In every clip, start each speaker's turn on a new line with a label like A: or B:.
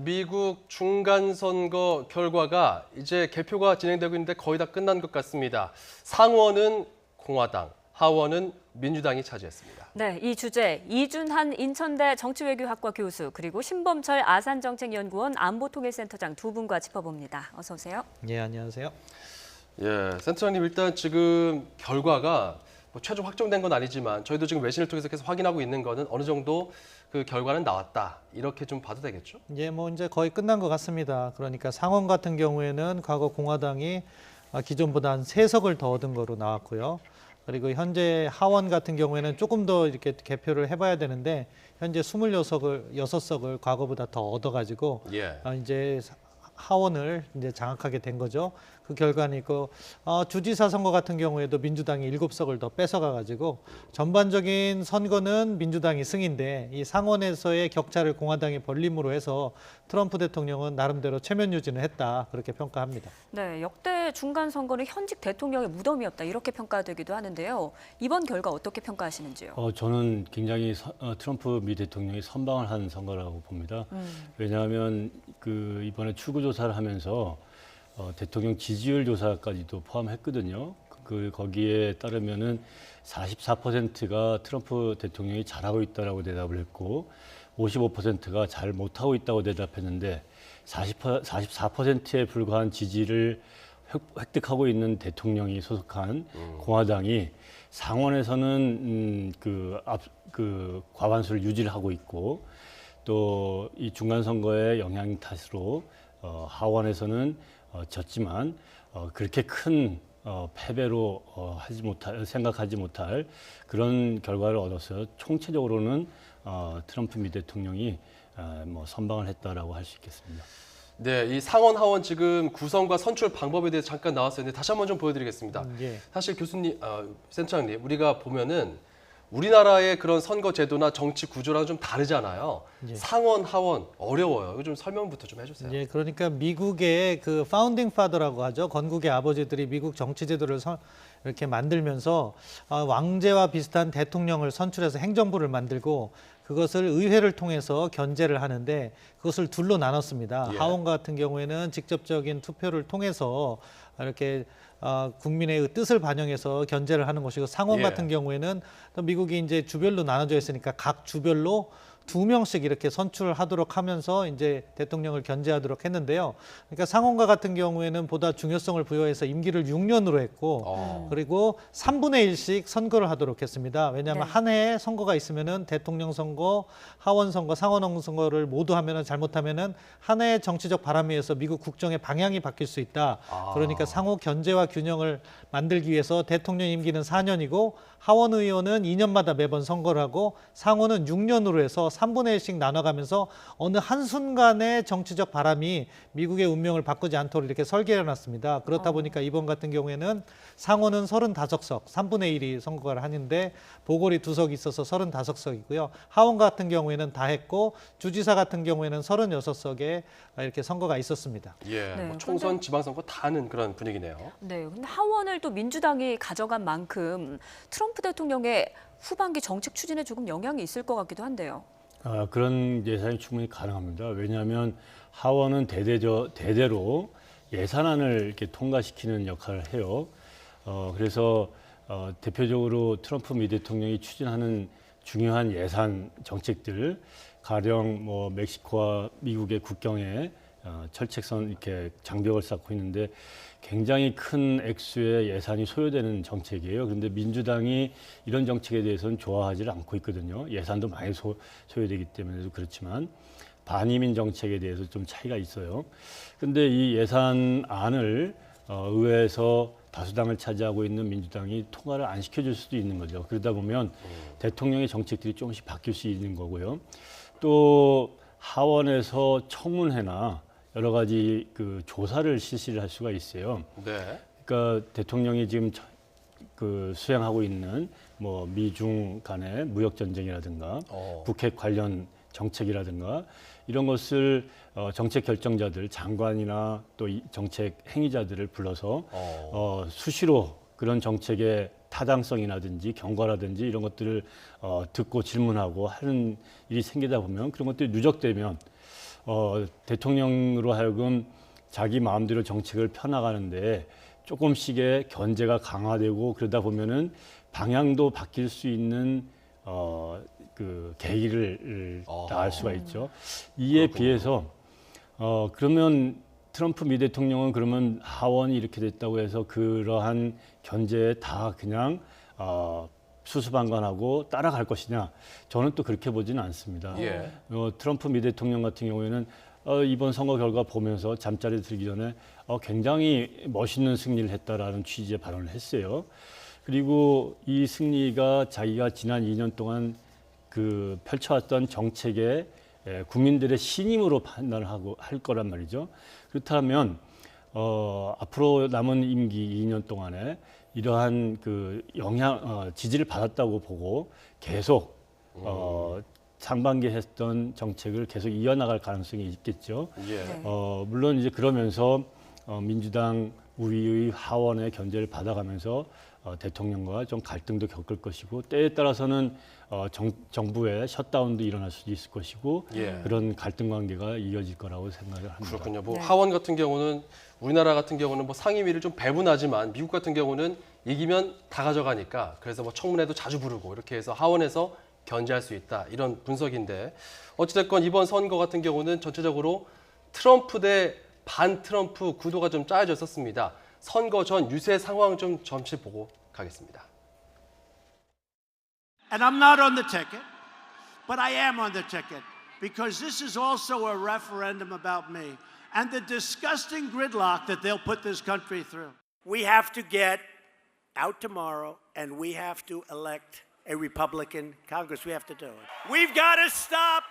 A: 미국 중간선거 결과가 이제 개표가 진행되고 있는데 거의 다 끝난 것 같습니다. 상원은 공화당, 하원은 민주당이 차지했습니다.
B: 네, 이 주제 이준한 인천대 정치외교학과 교수 그리고 신범철 아산정책연구원 안보통일센터장 두 분과 짚어봅니다. 어서 오세요.
C: 예, 안녕하세요.
A: 예, 센터장님 일단 지금 결과가 최종 확정된 건 아니지만 저희도 지금 외신을 통해서 계속 확인하고 있는 거는 어느 정도 그 결과는 나왔다. 이렇게 좀 봐도 되겠죠?
C: 예, 뭐 이제 거의 끝난 것 같습니다. 그러니까 상원 같은 경우에는 과거 공화당이 기존보다 한 3석을 더 얻은 거로 나왔고요. 그리고 현재 하원 같은 경우에는 조금 더 이렇게 개표를 해봐야 되는데 현재 26석을 과거보다 더 얻어가지고
A: 예.
C: 이제 하원을 이제 장악하게 된 거죠. 그 결과니까 주지사 선거 같은 경우에도 민주당이 7석을 더 뺏어가가지고 전반적인 선거는 민주당이 승인데 이 상원에서의 격차를 공화당이 벌림으로 해서 트럼프 대통령은 나름대로 체면 유지는 했다 그렇게 평가합니다.
B: 네, 역대 중간 선거는 현직 대통령의 무덤이었다 이렇게 평가되기도 하는데요. 이번 결과 어떻게 평가하시는지요?
D: 저는 굉장히 트럼프 미 대통령이 선방을 한 선거라고 봅니다. 왜냐하면 이번에 출구조사를 하면서 대통령 지지율 조사까지도 포함했거든요. 거기에 따르면은 44%가 트럼프 대통령이 잘하고 있다라고 대답을 했고 55%가 잘 못하고 있다고 대답했는데 44%에 불과한 지지를 획득하고 있는 대통령이 소속한 공화당이 상원에서는 과반수를 유지를 하고 있고 또 이 중간 선거의 영향 탓으로 하원에서는 졌지만 그렇게 큰 패배로 생각하지 못할 그런 결과를 얻어서 총체적으로는 트럼프 미 대통령이 선방을 했다라고 할 수 있겠습니다.
A: 네, 이 상원 하원 지금 구성과 선출 방법에 대해서 잠깐 나왔었는데 다시 한번 좀 보여드리겠습니다.
C: 예.
A: 사실 교수님, 센터장님, 우리가 보면은 우리나라의 그런 선거 제도나 정치 구조랑 좀 다르잖아요.
C: 예. 상원,
A: 하원 어려워요. 이거 좀 설명부터 좀 해주세요.
C: 예, 그러니까 미국의 그 파운딩 파더라고 하죠. 건국의 아버지들이 미국 정치 제도를 이렇게 만들면서 왕제와 비슷한 대통령을 선출해서 행정부를 만들고 그것을 의회를 통해서 견제를 하는데 그것을 둘로 나눴습니다.
A: 예.
C: 하원 같은 경우에는 직접적인 투표를 통해서 이렇게 국민의 뜻을 반영해서 견제를 하는 것이고 상원
A: 예.
C: 같은 경우에는 또 미국이 이제 주별로 나눠져 있으니까 각 주별로 2명씩 이렇게 선출하도록 하면서 이제 대통령을 견제하도록 했는데요. 그러니까 상원과 같은 경우에는 보다 중요성을 부여해서 임기를 6년으로 했고 그리고 3분의 1씩 선거를 하도록 했습니다. 왜냐하면
B: 네.
C: 한 해에 선거가 있으면은 대통령 선거, 하원 선거, 상원 선거를 모두 하면은 잘못하면은 한 해의 정치적 바람에 의해서 미국 국정의 방향이 바뀔 수 있다. 그러니까 상호 견제와 균형을 만들기 위해서 대통령 임기는 4년이고 하원 의원은 2년마다 매번 선거를 하고 상원은 6년으로 해서 3분의 1씩 나눠가면서 어느 한순간의 정치적 바람이 미국의 운명을 바꾸지 않도록 이렇게 설계해 놨습니다. 그렇다 보니까 이번 같은 경우에는 상원은 35석, 3분의 1이 선거를 하는데 보궐이 2석이 있어서 35석이고요. 하원 같은 경우에는 다 했고 주지사 같은 경우에는 36석에 이렇게 선거가 있었습니다.
A: 예,
B: 네,
A: 총선, 지방선거 다 하는 그런 분위기네요.
B: 네, 근데 하원을 또 민주당이 가져간 만큼 트럼프 대통령의 후반기 정책 추진에 조금 영향이 있을 것 같기도 한데요.
D: 그런 예상이 충분히 가능합니다. 왜냐하면 하원은 대대로 예산안을 이렇게 통과시키는 역할을 해요. 그래서 대표적으로 트럼프 미 대통령이 추진하는 중요한 예산 정책들, 가령 멕시코와 미국의 국경에 철책선 이렇게 장벽을 쌓고 있는데 굉장히 큰 액수의 예산이 소요되는 정책이에요. 그런데 민주당이 이런 정책에 대해서는 좋아하지 않고 있거든요. 예산도 많이 소요되기 때문에도 그렇지만 반이민 정책에 대해서 좀 차이가 있어요. 그런데 이 예산안을 의회에서 다수당을 차지하고 있는 민주당이 통과를 안 시켜줄 수도 있는 거죠. 그러다 보면 대통령의 정책들이 조금씩 바뀔 수 있는 거고요. 또 하원에서 청문회나 여러 가지 조사를 실시를 할 수가 있어요.
A: 네.
D: 그러니까 대통령이 지금 수행하고 있는 미중 간의 무역 전쟁이라든가 북핵 관련 정책이라든가 이런 것을 정책 결정자들, 장관이나 또 정책 행위자들을 불러서 수시로 그런 정책의 타당성이라든지 경과라든지 이런 것들을 듣고 질문하고 하는 일이 생기다 보면 그런 것들이 누적되면 대통령으로 하여금 자기 마음대로 정책을 펴나가는데 조금씩의 견제가 강화되고 그러다 보면은 방향도 바뀔 수 있는 그 계기를 낳을 수가 있죠. 이에 비해서 그러면 트럼프 미 대통령은 그러면 하원이 이렇게 됐다고 해서 그러한 견제에 다 그냥 수수방관하고 따라갈 것이냐? 저는 또 그렇게 보지는 않습니다.
A: 예.
D: 트럼프 미 대통령 같은 경우에는 이번 선거 결과 보면서 잠자리에 들기 전에 굉장히 멋있는 승리를 했다라는 취지의 발언을 했어요. 그리고 이 승리가 자기가 지난 2년 동안 그 펼쳐왔던 정책에 국민들의 신임으로 판단을 하고 할 거란 말이죠. 그렇다면 앞으로 남은 임기 2년 동안에 이러한 그 지지를 받았다고 보고 계속 상반기에 했던 정책을 계속 이어나갈 가능성이 있겠죠.
A: 예.
D: 물론 이제 그러면서 민주당 우위의 하원의 견제를 받아가면서 대통령과 좀 갈등도 겪을 것이고 때에 따라서는 정부의 셧다운도 일어날 수도 있을 것이고
A: 예.
D: 그런 갈등 관계가 이어질 거라고 생각을 합니다.
A: 그렇군요. 뭐
B: 네.
A: 하원 같은 경우는 우리나라 같은 경우는 뭐 상임위를 좀 배분하지만 미국 같은 경우는 이기면 다 가져가니까 그래서 뭐 청문회도 자주 부르고 이렇게 해서 하원에서 견제할 수 있다 이런 분석인데 어찌됐건 이번 선거 같은 경우는 전체적으로 트럼프 대 반 트럼프 구도가 좀 짜여져 있었습니다. 선거 전 유세 상황 좀 잠시 보고 가겠습니다.
E: And I'm not on the ticket, but I am on the ticket because this is also a referendum about me and the disgusting gridlock that they'll put this country through. We have to get out tomorrow and we have to elect a Republican Congress. We have to do it. We've got to stop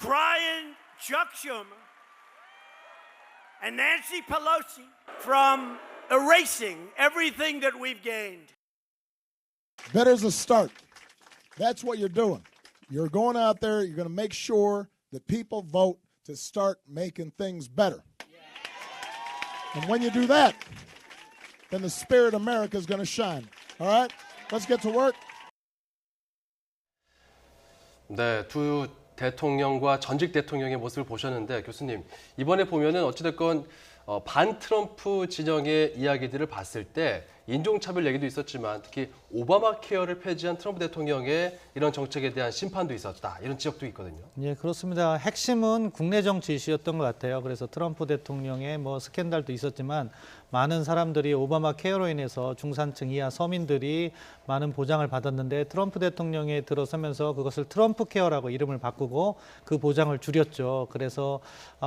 E: crying Chuck Schumer and Nancy Pelosi from erasing everything that we've gained.
F: Better's a start. That's what you're doing. You're going out there, you're going to make sure that people vote to start making things better. And when you do that, then the spirit of America is going to shine. All right? Let's get to work.
A: 네, 두 대통령과 전직 대통령의 모습을 보셨는데 교수님 이번에 보면은 어찌됐건 반 트럼프 진영의 이야기들을 봤을 때 인종차별 얘기도 있었지만 특히 오바마 케어를 폐지한 트럼프 대통령의 이런 정책에 대한 심판도 있었다 이런 지적도 있거든요.
C: 예, 그렇습니다. 핵심은 국내 정치 이슈였던 것 같아요. 그래서 트럼프 대통령의 뭐 스캔들도 있었지만 많은 사람들이 오바마 케어로 인해서 중산층 이하 서민들이 많은 보장을 받았는데 트럼프 대통령이 들어서면서 그것을 트럼프 케어라고 이름을 바꾸고 그 보장을 줄였죠. 그래서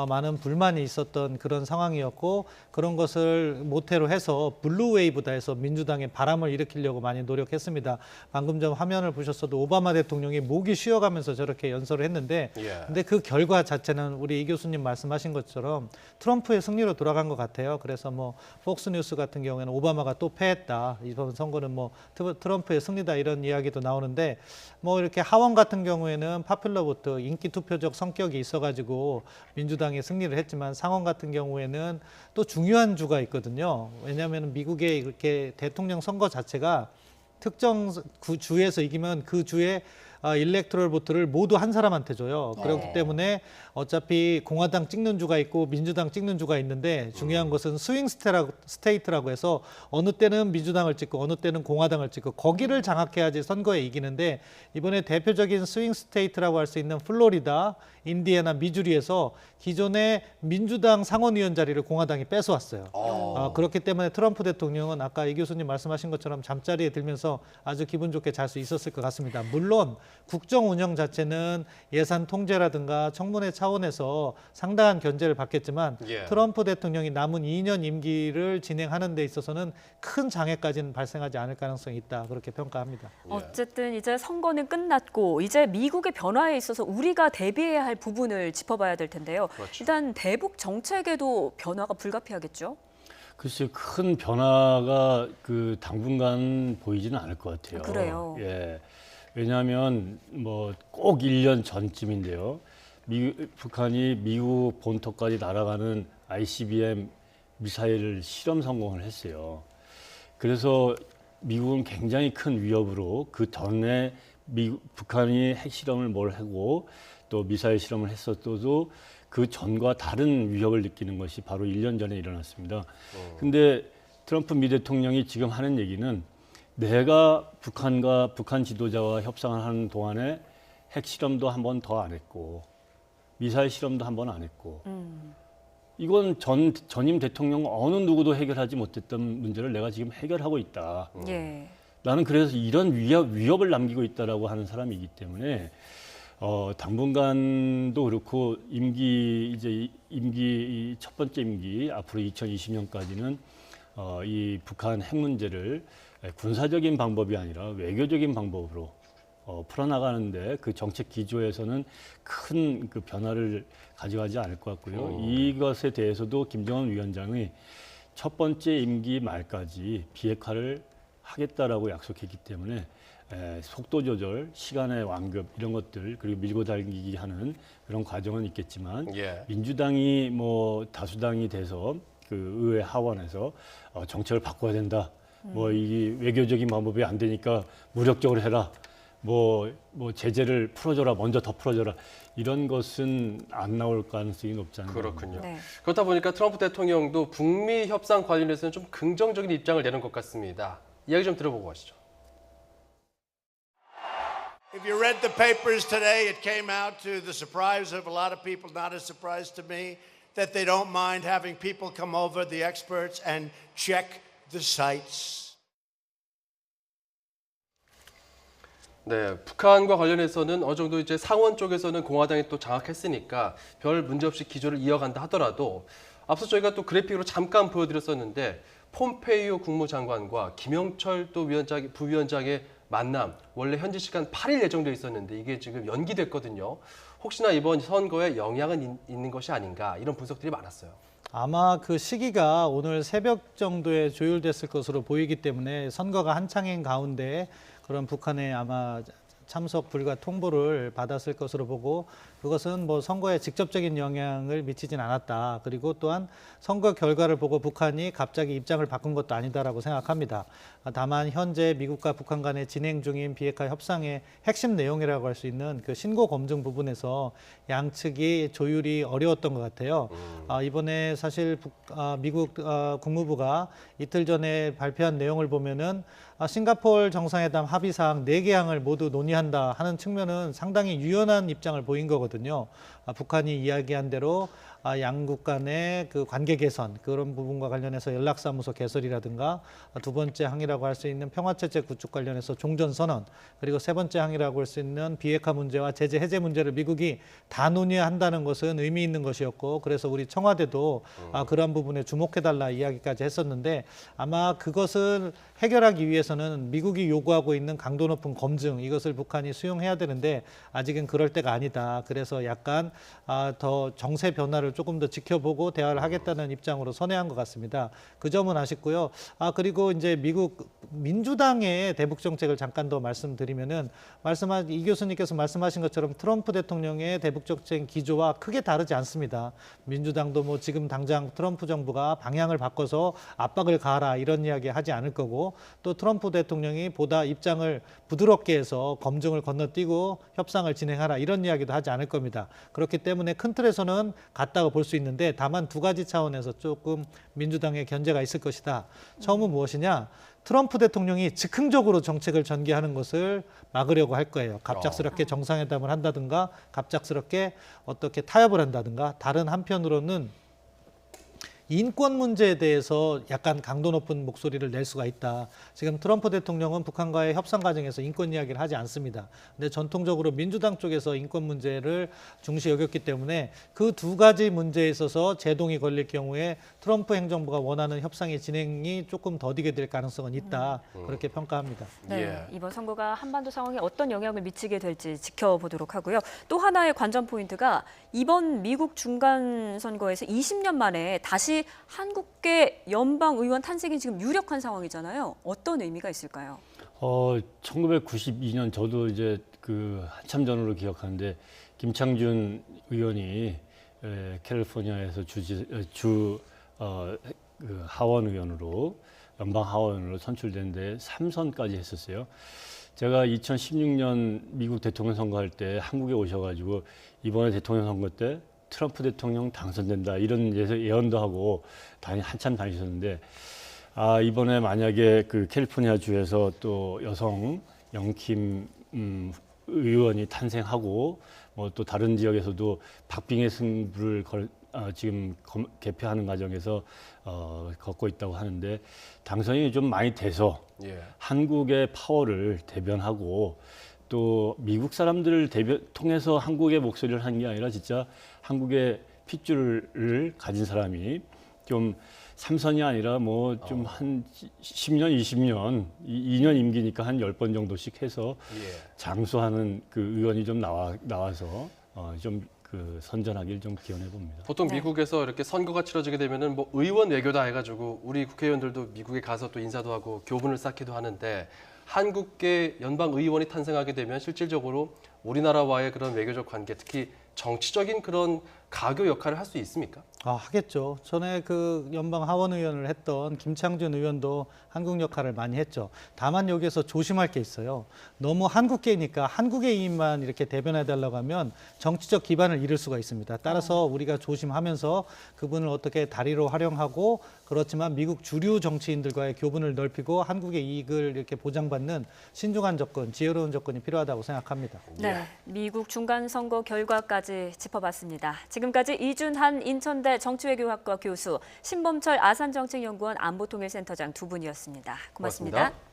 C: 많은 불만이 있었던 그런 상황이었고 그런 것을 모태로 해서 블루 웨이브다 해서 민주당의 바람을 일으키려고 많이 노력했습니다. 방금 전 화면을 보셨어도 오바마 대통령이 목이 쉬어가면서 저렇게 연설을 했는데
A: 예.
C: 근데 그 결과 자체는 우리 이 교수님 말씀하신 것처럼 트럼프의 승리로 돌아간 것 같아요. 그래서 뭐 폭스뉴스 같은 경우에는 오바마가 또 패했다. 이번 선거는 뭐 트럼프의 승리다 이런 이야기도 나오는데 뭐 이렇게 하원 같은 경우에는 파퓰러 보트 인기 투표적 성격이 있어가지고 민주당이 승리를 했지만 상원 같은 경우에는 또 중요한 주가 있거든요. 왜냐하면 미국의 이렇게 대통령 선거 자체가 특정 주에서 이기면 그 주에 일렉토럴 보트를 모두 한 사람한테 줘요. 그렇기 때문에 어차피 공화당 찍는 주가 있고 민주당 찍는 주가 있는데 중요한 것은 스윙 스테이트라고 해서 어느 때는 민주당을 찍고 어느 때는 공화당을 찍고 거기를 장악해야지 선거에 이기는데 이번에 대표적인 스윙 스테이트라고 할 수 있는 플로리다, 인디애나, 미주리에서 기존의 민주당 상원의원 자리를 공화당이 뺏어왔어요. 그렇기 때문에 트럼프 대통령은 아까 이 교수님 말씀하신 것처럼 잠자리에 들면서 아주 기분 좋게 잘 수 있었을 것 같습니다. 물론 국정 운영 자체는 예산 통제라든가 청문회 차원에서 상당한 견제를 받겠지만
A: 예.
C: 트럼프 대통령이 남은 2년 임기를 진행하는 데 있어서는 큰 장애까지는 발생하지 않을 가능성이 있다. 그렇게 평가합니다.
B: 어쨌든 이제 선거는 끝났고 이제 미국의 변화에 있어서 우리가 대비해야 할 부분을 짚어봐야 될 텐데요.
A: 그렇죠.
B: 일단 대북 정책에도 변화가 불가피하겠죠?
D: 글쎄 큰 변화가 그 당분간 보이지는 않을 것 같아요.
B: 그래요.
D: 예. 왜냐하면 뭐 꼭 1년 전쯤인데요. 북한이 미국 본토까지 날아가는 ICBM 미사일을 실험 성공을 했어요. 그래서 미국은 굉장히 큰 위협으로 그 전에 북한이 핵실험을 뭘 하고 또 미사일 실험을 했었어도 그 전과 다른 위협을 느끼는 것이 바로 1년 전에 일어났습니다. 근데 트럼프 미 대통령이 지금 하는 얘기는 내가 북한과 북한 지도자와 협상을 하는 동안에 핵실험도 한 번 더 안 했고 미사일 실험도 한 번 안 했고 이건 전임 대통령 어느 누구도 해결하지 못했던 문제를 내가 지금 해결하고 있다.
B: 예.
D: 나는 그래서 이런 위협을 남기고 있다라고 하는 사람이기 때문에 당분간도 그렇고 임기 첫 번째 임기 앞으로 2020년까지는 이 북한 핵 문제를 군사적인 방법이 아니라 외교적인 방법으로 풀어나가는데 그 정책 기조에서는 큰 그 변화를 가져가지 않을 것 같고요. 이것에 대해서도 김정은 위원장이 첫 번째 임기 말까지 비핵화를 하겠다라고 약속했기 때문에 속도 조절, 시간의 완급 이런 것들 그리고 밀고 당기기 하는 그런 과정은 있겠지만
A: 예.
D: 민주당이 뭐 다수당이 돼서 그 의회 하원에서 정책을 바꿔야 된다. 뭐 이 외교적인 방법이 안 되니까 무력적으로 해라. 뭐 제재를 풀어줘라. 먼저 더 풀어줘라. 이런 것은 안 나올 가능성이 높지 않나.
A: 그렇군요.
B: 네.
A: 그렇다 보니까 트럼프 대통령도 북미 협상 관련해서는 좀 긍정적인 입장을 내는 것 같습니다. 이야기 좀 들어보고 가시죠.
E: If you read the papers today, it came out to the surprise of a lot of people, not a surprise to me, that they don't mind having people come over, the experts, and check the sites.
A: 네, 북한과 관련해서는 어느 정도 이제 상원 쪽에서는 공화당이 또 장악했으니까 별 문제 없이 기조를 이어간다 하더라도 앞서 저희가 또 그래픽으로 잠깐 보여드렸었는데 폼페이오 국무장관과 김영철 또 부위원장의 만남 원래 현지 시간 8일 예정돼 있었는데 이게 지금 연기됐거든요. 혹시나 이번 선거에 영향은 있는 것이 아닌가 이런 분석들이 많았어요.
C: 아마 그 시기가 오늘 새벽 정도에 조율됐을 것으로 보이기 때문에 선거가 한창인 가운데 그런 북한의 아마 참석 불가 통보를 받았을 것으로 보고 그것은 뭐 선거에 직접적인 영향을 미치진 않았다. 그리고 또한 선거 결과를 보고 북한이 갑자기 입장을 바꾼 것도 아니다라고 생각합니다. 다만 현재 미국과 북한 간에 진행 중인 비핵화 협상의 핵심 내용이라고 할 수 있는 그 신고 검증 부분에서 양측이 조율이 어려웠던 것 같아요. 이번에 사실 미국 국무부가 이틀 전에 발표한 내용을 보면은 싱가포르 정상회담 합의사항 4개 항을 모두 논의한다 하는 측면은 상당히 유연한 입장을 보인 거거든요. 북한이 이야기한 대로 양국 간의 그 관계 개선 그런 부분과 관련해서 연락사무소 개설이라든가 두 번째 항이라고 할 수 있는 평화체제 구축 관련해서 종전선언 그리고 세 번째 항이라고 할 수 있는 비핵화 문제와 제재 해제 문제를 미국이 다 논의한다는 것은 의미 있는 것이었고 그래서 우리 청와대도 그런 부분에 주목해달라 이야기까지 했었는데 아마 그것을 해결하기 위해서는 미국이 요구하고 있는 강도 높은 검증 이것을 북한이 수용해야 되는데 아직은 그럴 때가 아니다. 그래서 약간 더 정세 변화를 조금 더 지켜보고 대화를 하겠다는 입장으로 선회한 것 같습니다. 그 점은 아쉽고요. 그리고 이제 미국 민주당의 대북 정책을 잠깐 더 말씀드리면은 이 교수님께서 말씀하신 것처럼 트럼프 대통령의 대북 정책 기조와 크게 다르지 않습니다. 민주당도 뭐 지금 당장 트럼프 정부가 방향을 바꿔서 압박을 가하라 이런 이야기 하지 않을 거고 또 트럼프 대통령이 보다 입장을 부드럽게 해서 검증을 건너뛰고 협상을 진행하라 이런 이야기도 하지 않을 겁니다. 그렇기 때문에 큰 틀에서는 같다고 볼 수 있는데 다만 두 가지 차원에서 조금 민주당의 견제가 있을 것이다. 처음은 무엇이냐? 트럼프 대통령이 즉흥적으로 정책을 전개하는 것을 막으려고 할 거예요. 갑작스럽게 정상회담을 한다든가 갑작스럽게 어떻게 타협을 한다든가 다른 한편으로는 인권 문제에 대해서 약간 강도 높은 목소리를 낼 수가 있다. 지금 트럼프 대통령은 북한과의 협상 과정에서 인권 이야기를 하지 않습니다. 근데 전통적으로 민주당 쪽에서 인권 문제를 중시 여겼기 때문에 그 두 가지 문제에 있어서 제동이 걸릴 경우에 트럼프 행정부가 원하는 협상의 진행이 조금 더디게 될 가능성은 있다. 그렇게 평가합니다.
B: 네,
A: 예.
B: 이번 선거가 한반도 상황에 어떤 영향을 미치게 될지 지켜보도록 하고요. 또 하나의 관전 포인트가 이번 미국 중간 선거에서 20년 만에 다시 한국계 연방 의원 탄생이 지금 유력한 상황이잖아요. 어떤 의미가 있을까요?
D: 1992년 저도 이제 그 한참 전으로 기억하는데 김창준 의원이 캘리포니아에서 그 하원 의원으로 연방 하원으로 선출됐는데 3선까지 했었어요. 제가 2016년 미국 대통령 선거할 때 한국에 오셔가지고 이번에 대통령 선거 때 트럼프 대통령 당선된다 이런 예언도 하고 한참 다니셨는데 이번에 만약에 그 캘리포니아 주에서 또 여성 영킴 의원이 탄생하고 뭐 또 다른 지역에서도 박빙의 승부를 지금 개표하는 과정에서 걷고 있다고 하는데 당선이 좀 많이 돼서
A: 예.
D: 한국의 파워를 대변하고 또 미국 사람들을 통해서 한국의 목소리를 한 게 아니라 진짜 한국의 핏줄을 가진 사람이 좀 3선이 아니라 뭐 좀 한 10년, 20년, 2년 임기니까 한 10번 정도씩 해서
A: 예.
D: 장수하는 그 의원이 좀 나와서 좀 그 선전하기를 좀 기원해 봅니다.
A: 보통
B: 네.
A: 미국에서 이렇게 선거가 치러지게 되면은 뭐 의원 외교다 해가지고 우리 국회의원들도 미국에 가서 또 인사도 하고 교분을 쌓기도 하는데 한국계 연방 의원이 탄생하게 되면 실질적으로 우리나라와의 그런 외교적 관계, 특히 정치적인 그런 가교 역할을 할 수 있습니까?
C: 하겠죠. 전에 그 연방 하원 의원을 했던 김창준 의원도 한국 역할을 많이 했죠. 다만 여기에서 조심할 게 있어요. 너무 한국계니까 한국의 이익만 이렇게 대변해달라고 하면 정치적 기반을 잃을 수가 있습니다. 따라서 우리가 조심하면서 그분을 어떻게 다리로 활용하고 그렇지만 미국 주류 정치인들과의 교분을 넓히고 한국의 이익을 이렇게 보장받는 신중한 접근, 지혜로운 접근이 필요하다고 생각합니다.
B: 네, 미국 중간 선거 결과까지 짚어봤습니다. 지금까지 이준한 인천대 정치외교학과 교수, 신범철 아산정책연구원 안보통일센터장 두 분이었습니다. 고맙습니다.